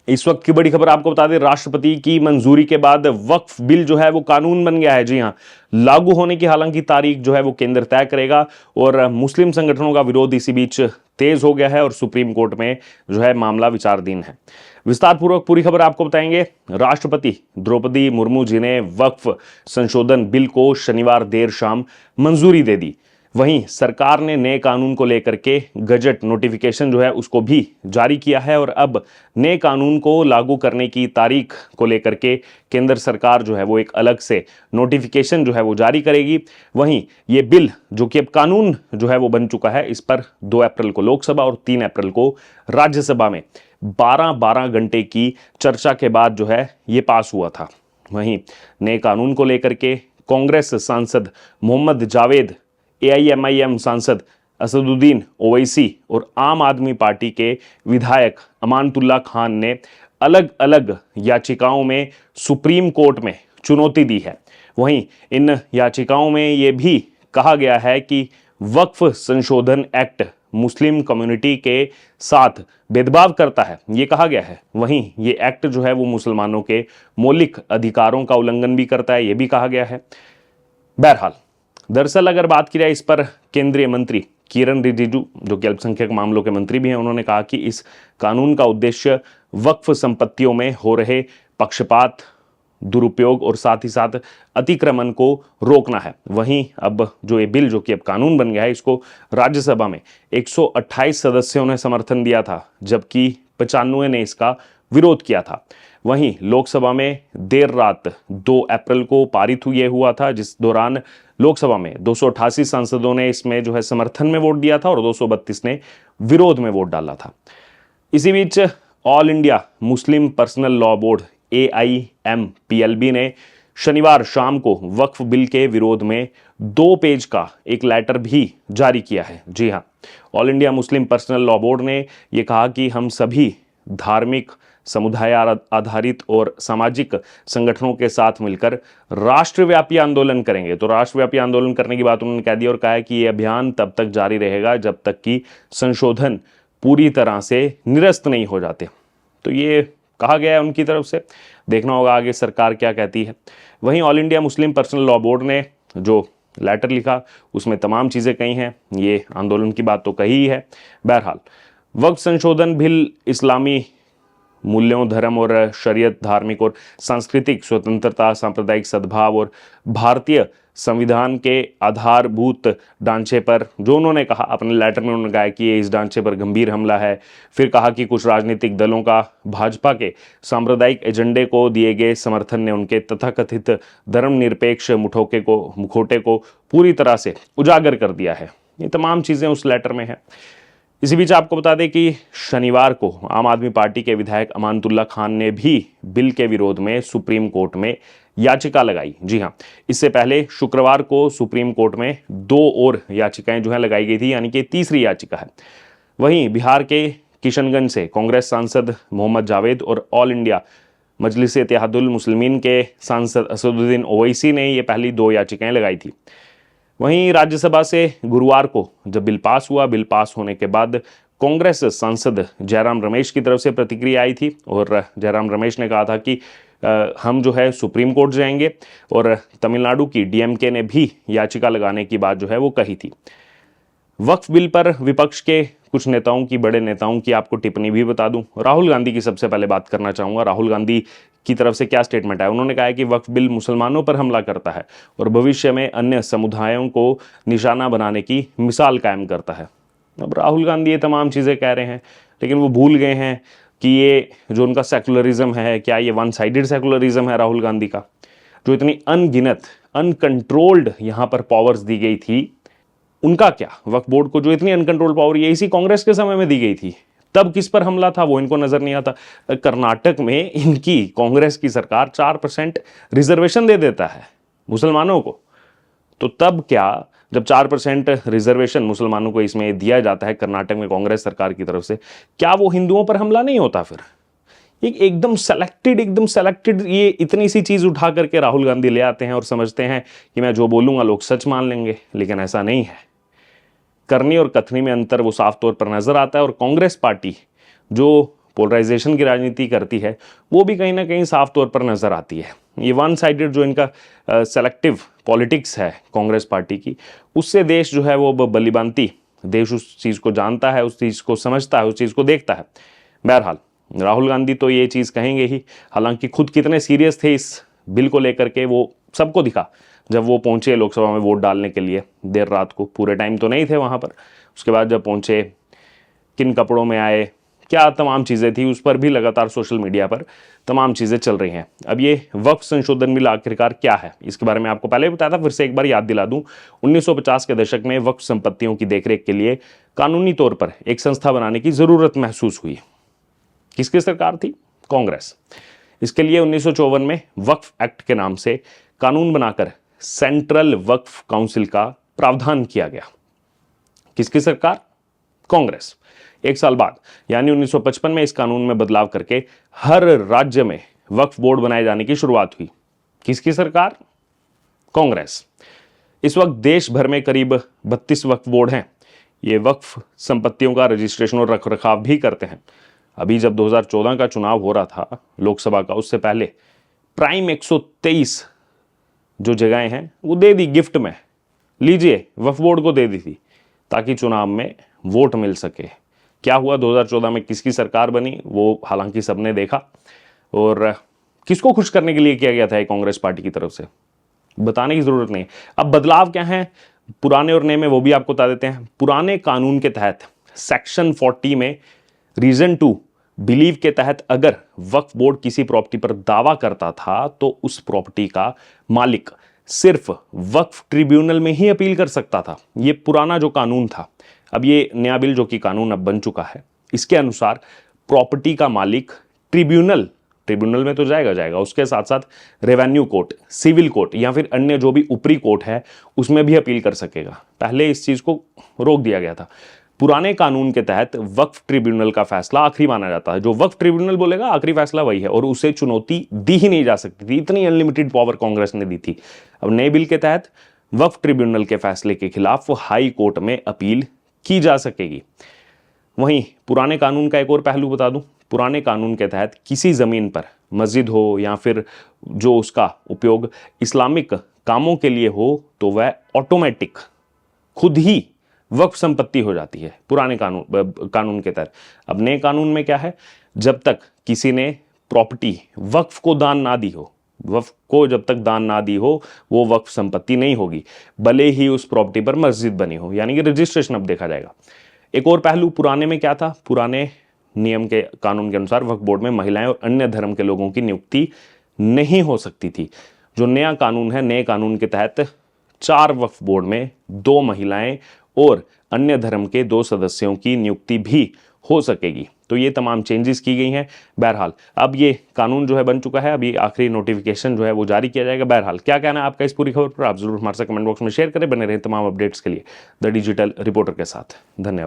इस वक्त की बड़ी खबर आपको बता दें, राष्ट्रपति की मंजूरी के बाद वक्फ बिल जो है वो कानून बन गया है। जी हां, लागू होने की हालांकि तारीख जो है वो केंद्र तय करेगा और मुस्लिम संगठनों का विरोध इसी बीच तेज हो गया है और सुप्रीम कोर्ट में जो है मामला विचाराधीन है। विस्तार पूर्वक पूरी खबर आपको बताएंगे। राष्ट्रपति द्रौपदी मुर्मू जी ने वक्फ संशोधन बिल को शनिवार देर शाम मंजूरी दे दी। वहीं सरकार ने नए कानून को लेकर के गजट नोटिफिकेशन जो है उसको भी जारी किया है और अब नए कानून को लागू करने की तारीख को लेकर के केंद्र सरकार जो है वो एक अलग से नोटिफिकेशन जो है वो जारी करेगी। वहीं ये बिल जो कि अब कानून जो है वो बन चुका है, इस पर 2 अप्रैल को लोकसभा और 3 अप्रैल को राज्यसभा में 12-12 घंटे की चर्चा के बाद जो है ये पास हुआ था। वहीं नए कानून को लेकर के कांग्रेस सांसद मोहम्मद जावेद, AIMIM सांसद असदुद्दीन ओवैसी और आम आदमी पार्टी के विधायक अमानतुल्लाह खान ने अलग अलग याचिकाओं में सुप्रीम कोर्ट में चुनौती दी है। वहीं इन याचिकाओं में यह भी कहा गया है कि वक्फ संशोधन एक्ट मुस्लिम कम्युनिटी के साथ भेदभाव करता है, ये कहा गया है। वहीं ये एक्ट जो है वो मुसलमानों के मौलिक अधिकारों का उल्लंघन भी करता है, ये भी कहा गया है। बहरहाल, दरअसल अगर बात की जाए इस पर केंद्रीय मंत्री किरण रिजिजू, जो कि अल्पसंख्यक मामलों के मंत्री भी हैं, उन्होंने कहा कि इस कानून का उद्देश्य वक्फ संपत्तियों में हो रहे पक्षपात, दुरुपयोग और साथ ही साथ अतिक्रमण को रोकना है। वहीं अब जो ये बिल जो कि अब कानून बन गया है, इसको राज्यसभा में 128 सदस्यों ने समर्थन दिया था, जबकि 95 ने इसका विरोध किया था। वहीं लोकसभा में देर रात 2 अप्रैल को पारित हुआ था, जिस दौरान लोकसभा में 288 सांसदों ने इसमें जो है समर्थन में वोट दिया था और 232 ने विरोध में वोट डाला था। इसी बीच All India Muslim personal law board AIMPLB ने शनिवार शाम को वक्फ बिल के विरोध में 2 पेज का एक लेटर भी जारी किया है। जी हां, all India Muslim personal law board ने यह कहा कि हम सभी धार्मिक, समुदाय आधारित और सामाजिक संगठनों के साथ मिलकर राष्ट्रव्यापी आंदोलन करेंगे। तो राष्ट्रव्यापी आंदोलन करने की बात उन्होंने कह दी और कहा है कि यह अभियान तब तक जारी रहेगा जब तक कि संशोधन पूरी तरह से निरस्त नहीं हो जाते। तो ये कहा गया है उनकी तरफ से, देखना होगा आगे सरकार क्या कहती है। वहीं all India Muslim personal law board ने जो लेटर लिखा उसमें तमाम चीज़ें कही हैं, ये आंदोलन की बात तो कही ही है। बहरहाल, वक्फ संशोधन बिल इस्लामी मूल्यों, धर्म और शरीयत, धार्मिक और सांस्कृतिक स्वतंत्रता, सांप्रदायिक सद्भाव और भारतीय संविधान के आधारभूत ढांचे पर, जो उन्होंने कहा अपने लेटर में, उन्होंने कहा कि ये इस ढांचे पर गंभीर हमला है। फिर कहा कि कुछ राजनीतिक दलों का भाजपा के सांप्रदायिक एजेंडे को दिए गए समर्थन ने उनके तथाकथित धर्मनिरपेक्ष मुखौटे को पूरी तरह से उजागर कर दिया है। ये तमाम चीज़ें उस लेटर में है। इसी बीच आपको बता दें कि शनिवार को आम आदमी पार्टी के विधायक अमानतुल्लाह खान ने भी बिल के विरोध में सुप्रीम कोर्ट में याचिका लगाई। जी हां, इससे पहले शुक्रवार को सुप्रीम कोर्ट में 2 और याचिकाएं जो है लगाई गई थी, यानी कि तीसरी याचिका है। वहीं बिहार के किशनगंज से कांग्रेस सांसद मोहम्मद जावेद और ऑल इंडिया मजलिस इत्तेहादुल मुस्लिमीन के सांसद असदुद्दीन ओवैसी ने ये पहली 2 याचिकाएं लगाई थी। वहीं राज्यसभा से गुरुवार को जब बिल पास हुआ, बिल पास होने के बाद कांग्रेस सांसद जयराम रमेश की तरफ से प्रतिक्रिया आई थी और जयराम रमेश ने कहा था कि हम जो है सुप्रीम कोर्ट जाएंगे, और तमिलनाडु की DMK ने भी याचिका लगाने की बात जो है वो कही थी। वक्फ बिल पर विपक्ष के कुछ नेताओं की, बड़े नेताओं की आपको टिप्पणी भी बता दूं। राहुल गांधी की सबसे पहले बात करना चाहूँगा। राहुल गांधी की तरफ से क्या स्टेटमेंट है? उन्होंने कहा है कि वक्फ बिल मुसलमानों पर हमला करता है और भविष्य में अन्य समुदायों को निशाना बनाने की मिसाल कायम करता है। अब राहुल गांधी ये तमाम चीज़ें कह रहे हैं, लेकिन वो भूल गए हैं कि ये जो उनका सेकुलरिज्म है, क्या ये वन साइडेड सेकुलरिज्म है राहुल गांधी का? जो इतनी अनगिनत, अनकंट्रोल्ड यहाँ पर पावर्स दी गई थी, उनका क्या? वक्फ बोर्ड को जो इतनी अनकंट्रोल्ड पावर ये इसी कांग्रेस के समय में दी गई थी, तब किस पर हमला था वो इनको नजर नहीं आता। कर्नाटक में इनकी कांग्रेस की सरकार 4% रिजर्वेशन दे देता है मुसलमानों को, तो तब क्या, जब 4% रिजर्वेशन मुसलमानों को इसमें दिया जाता है कर्नाटक में कांग्रेस सरकार की तरफ से, क्या वो हिंदुओं पर हमला नहीं होता? फिर एकदम सेलेक्टेड ये इतनी सी चीज उठा करके राहुल गांधी ले आते हैं और समझते हैं कि मैं जो बोलूंगा लोग सच मान लेंगे, लेकिन ऐसा नहीं है। करनी और कथनी में अंतर वो साफ तौर पर नजर आता है। और कांग्रेस पार्टी जो पोलराइजेशन की राजनीति करती है, वो भी कहीं ना कहीं साफ तौर पर नजर आती है। ये वन साइडेड जो इनका सेलेक्टिव पॉलिटिक्स है कांग्रेस पार्टी की, उससे देश जो है वो बलिबांती, देश उस चीज़ को जानता है, उस चीज़ को समझता है, उस चीज़ को देखता है। बहरहाल राहुल गांधी तो ये चीज़ कहेंगे ही, हालांकि खुद कितने सीरियस थे इस बिल को लेकर के वो सबको दिखा जब वो पहुंचे लोकसभा में वोट डालने के लिए देर रात को। पूरे टाइम तो नहीं थे वहाँ पर, उसके बाद जब पहुंचे, किन कपड़ों में आए, क्या तमाम चीज़ें थी, उस पर भी लगातार सोशल मीडिया पर तमाम चीज़ें चल रही हैं। अब ये वक्फ संशोधन बिल आखिरकार क्या है, इसके बारे में आपको पहले भी बताया था, फिर से एक बार याद दिला दूं। 1950 के दशक में वक्फ संपत्तियों की देखरेख के लिए कानूनी तौर पर एक संस्था बनाने की ज़रूरत महसूस हुई। किसकी सरकार थी? कांग्रेस। इसके लिए 1954 में वक्फ एक्ट के नाम से कानून बनाकर सेंट्रल वक्फ काउंसिल का प्रावधान किया गया। किसकी सरकार? कांग्रेस। एक साल बाद यानी 1955 में इस कानून में बदलाव करके हर राज्य में वक्फ बोर्ड बनाए जाने की शुरुआत हुई। किसकी सरकार? कांग्रेस। इस वक्त देश भर में करीब 32 वक्फ बोर्ड हैं। ये वक्फ संपत्तियों का रजिस्ट्रेशन और रखरखाव भी करते हैं। अभी जब 2014 का चुनाव हो रहा था लोकसभा का, उससे पहले प्राइम 123 जो जगहें हैं वो दे दी गिफ्ट में, लीजिए वक्फ बोर्ड को दे दी थी ताकि चुनाव में वोट मिल सके। क्या हुआ 2014 में, किसकी सरकार बनी, वो हालांकि सबने देखा। और किसको खुश करने के लिए किया गया था कांग्रेस पार्टी की तरफ से, बताने की जरूरत नहीं। अब बदलाव क्या है पुराने और नए में, वो भी आपको बता देते हैं। पुराने कानून के तहत सेक्शन 40 में रीजन 2 बिलीव के तहत अगर वक्फ बोर्ड किसी प्रॉपर्टी पर दावा करता था तो उस प्रॉपर्टी का मालिक सिर्फ वक्फ ट्रिब्यूनल में ही अपील कर सकता था। ये पुराना जो कानून था। अब ये नया बिल जो कि कानून अब बन चुका है, इसके अनुसार प्रॉपर्टी का मालिक ट्रिब्यूनल में तो जाएगा, उसके साथ साथ रेवेन्यू कोर्ट, सिविल कोर्ट या फिर अन्य जो भी ऊपरी कोर्ट है उसमें भी अपील कर सकेगा। पहले इस चीज को रोक दिया गया था। पुराने कानून के तहत वक्फ ट्रिब्यूनल का फैसला आखिरी माना जाता है। जो वक्फ ट्रिब्यूनल बोलेगा आखिरी फैसला वही है और उसे चुनौती दी ही नहीं जा सकती थी। इतनी अनलिमिटेड पावर कांग्रेस ने दी थी। अब नए बिल के तहत वक्फ ट्रिब्यूनल के फैसले के खिलाफ हाई कोर्ट में अपील की जा सकेगी। वहीं पुराने कानून का एक और पहलू बता दूं। पुराने कानून के तहत किसी जमीन पर मस्जिद हो या फिर जो उसका उपयोग इस्लामिक कामों के लिए हो तो वह ऑटोमेटिक खुद ही वक्फ संपत्ति हो जाती है पुराने कानून के तहत। अब नए कानून में क्या है, जब तक किसी ने प्रॉपर्टी वक्फ को दान ना दी हो, वक्फ को जब तक दान ना दी हो वो वक्फ संपत्ति नहीं होगी, भले ही उस प्रॉपर्टी पर मस्जिद बनी हो, यानी कि रजिस्ट्रेशन अब देखा जाएगा। एक और पहलू पुराने में क्या था, पुराने नियम के कानून के अनुसार वक्फ बोर्ड में महिलाएं और अन्य धर्म के लोगों की नियुक्ति नहीं हो सकती थी। जो नया कानून है, नए कानून के तहत 4 वक्फ बोर्ड में 2 महिलाएं और अन्य धर्म के 2 सदस्यों की नियुक्ति भी हो सकेगी। तो ये तमाम चेंजेस की गई हैं। बहरहाल अब ये कानून जो है बन चुका है, अभी आखिरी नोटिफिकेशन जो है वो जारी किया जाएगा। बहरहाल क्या कहना है आपका इस पूरी खबर पर, आप जरूर हमारे साथ कमेंट बॉक्स में शेयर करें। बने रहे तमाम अपडेट्स के लिए द डिजिटल रिपोर्टर के साथ। धन्यवाद।